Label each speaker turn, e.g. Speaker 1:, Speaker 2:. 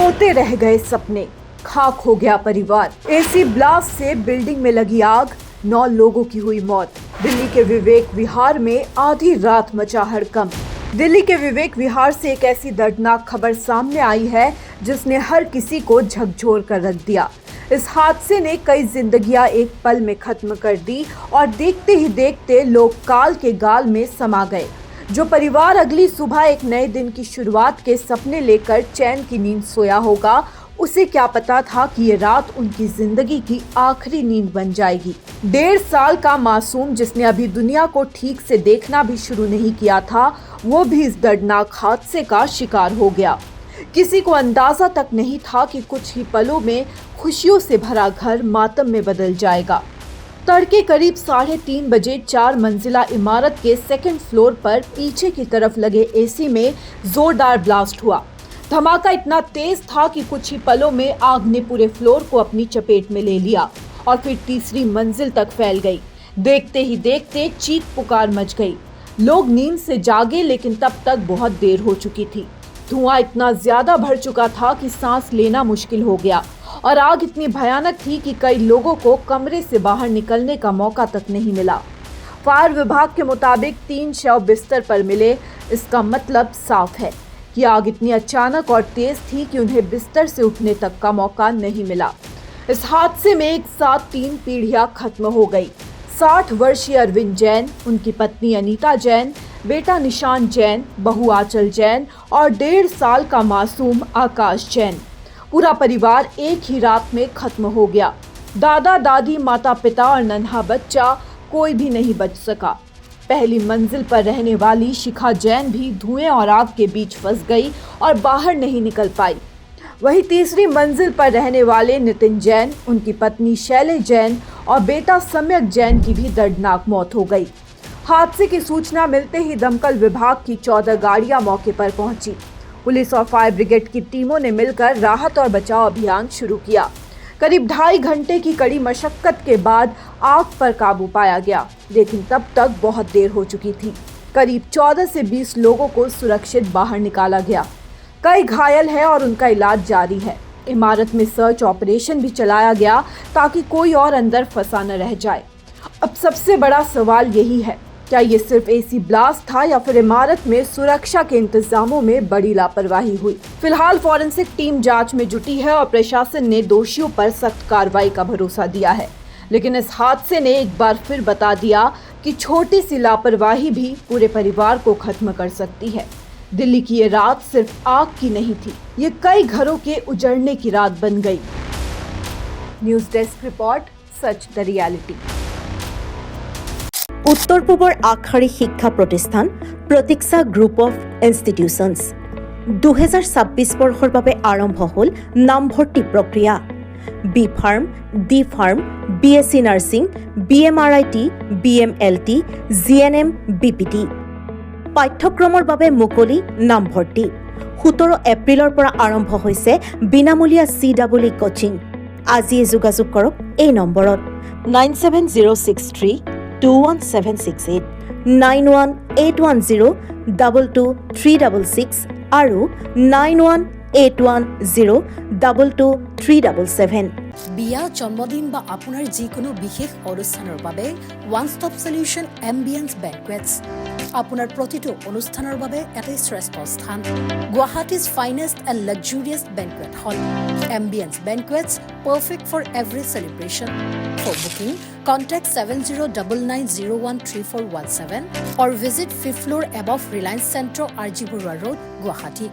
Speaker 1: रोते रह गए सपने, खाक हो गया परिवार। एसी ब्लास्ट से बिल्डिंग में लगी आग, 9 लोगों की हुई मौत। दिल्ली के विवेक विहार में आधी रात मचा हड़कंप। दिल्ली के विवेक विहार से एक ऐसी दर्दनाक खबर सामने आई है जिसने हर किसी को झकझोर कर रख दिया। इस हादसे ने कई जिंदगियां एक पल में खत्म कर दी और देखते ही देखते लोग काल के गाल में समा गए। जो परिवार अगली सुबह एक नए दिन की शुरुआत के सपने लेकर चैन की नींद सोया होगा, उसे क्या पता था कि ये रात उनकी जिंदगी की आखिरी नींद बन जाएगी। 1.5 साल का मासूम जिसने अभी दुनिया को ठीक से देखना भी शुरू नहीं किया था, वो भी इस दर्दनाक हादसे का शिकार हो गया। किसी को अंदाजा तक नहीं था कि कुछ ही पलों में खुशियों से भरा घर मातम में बदल जाएगा। तड़के करीब 3:30 बजे 4 मंजिला इमारत के 2nd फ्लोर पर पीछे की तरफ लगे एसी में जोरदार ब्लास्ट हुआ। धमाका इतना तेज था कि कुछ ही पलों में आग ने पूरे फ्लोर को अपनी चपेट में ले लिया और फिर तीसरी मंजिल तक फैल गई। देखते ही देखते चीख पुकार मच गई। लोग नींद से जागे, लेकिन तब तक बहुत देर हो चुकी थी। धुआं इतना ज्यादा भर चुका था कि सांस लेना मुश्किल हो गया और आग इतनी भयानक थी कि कई लोगों को कमरे से बाहर निकलने का मौका तक नहीं मिला। फायर विभाग के मुताबिक 3 शव बिस्तर पर मिले। इसका मतलब साफ है कि आग इतनी अचानक और तेज थी कि उन्हें बिस्तर से उठने तक का मौका नहीं मिला। इस हादसे में एक साथ 3 पीढ़ियां खत्म हो गई। 60 वर्षीय अरविंद जैन, उनकी पत्नी अनीता जैन, बेटा निशान जैन, बहू आंचल जैन और 1.5 साल का मासूम आकाश जैन। पूरा परिवार एक ही रात में खत्म हो गया। दादा दादी, माता पिता और नन्हा बच्चा, कोई भी नहीं बच सका। पहली मंजिल पर रहने वाली शिखा जैन भी धुएं और आग के बीच फंस गई और बाहर नहीं निकल पाई। वहीं तीसरी मंजिल पर रहने वाले नितिन जैन, उनकी पत्नी शैले जैन और बेटा सम्यक जैन की भी दर्दनाक मौत हो गई। हादसे की सूचना मिलते ही दमकल विभाग की 14 गाड़ियां मौके पर पहुंची। पुलिस और फायर ब्रिगेड की टीमों ने मिलकर राहत और बचाव अभियान शुरू किया। करीब 2.5 घंटे की कड़ी मशक्कत के बाद आग पर काबू पाया गया, लेकिन तब तक बहुत देर हो चुकी थी। करीब 14 से 20 लोगों को सुरक्षित बाहर निकाला गया। कई घायल हैं और उनका इलाज जारी है। इमारत में सर्च ऑपरेशन भी चलाया गया ताकि कोई और अंदर फंसा न रह जाए। अब सबसे बड़ा सवाल यही है, क्या ये सिर्फ एसी ब्लास्ट था या फिर इमारत में सुरक्षा के इंतजामों में बड़ी लापरवाही हुई? फिलहाल फॉरेंसिक टीम जांच में जुटी है और प्रशासन ने दोषियों पर सख्त कार्रवाई का भरोसा दिया है। लेकिन इस हादसे ने एक बार फिर बता दिया कि छोटी सी लापरवाही भी पूरे परिवार को खत्म कर सकती है। दिल्ली की ये रात सिर्फ आग की नहीं थी, ये कई घरों के उजड़ने की रात बन गई। News desk report, such the reality.
Speaker 2: উত্তৰ পূবৰ আগশাৰী শিক্ষা প্ৰতিষ্ঠান প্ৰতীক্ষা গ্ৰুপ অফ ইনষ্টিটিউচনছ 2026 বৰ্ষৰ বাবে আৰম্ভ হ'ল নামভৰ্তি প্ৰক্ৰিয়া। B pharm, D pharm, BSc nursing, BMRIT, BMLT, GNM, BPT পাঠ্যক্ৰমৰ বাবে মুকলি নামভৰ্তি। 17 এপ্ৰিলৰ পৰা আৰম্ভ হৈছে বিনামূলীয়া CEE কোচিং। আজিয়ে যোগাযোগ কৰক এই নম্বৰত 97063216768 9181022366 আৰু 9181022377।
Speaker 3: বিয়া, জন্মদিন বা আপোনাৰ যিকোনো বিশেষ অনুষ্ঠানৰ বাবে one stop solution ambience banquets. আপোনাৰ প্ৰতিটো অনুষ্ঠানৰ বাবে এটাই শ্ৰেষ্ঠ স্থান, Guwahati's finest and luxurious banquet hall. Ambience banquets, perfect for every celebration. For booking, contact 7099013417 or visit 5th floor above Reliance Centro, RG Burwa Road, Guwahati.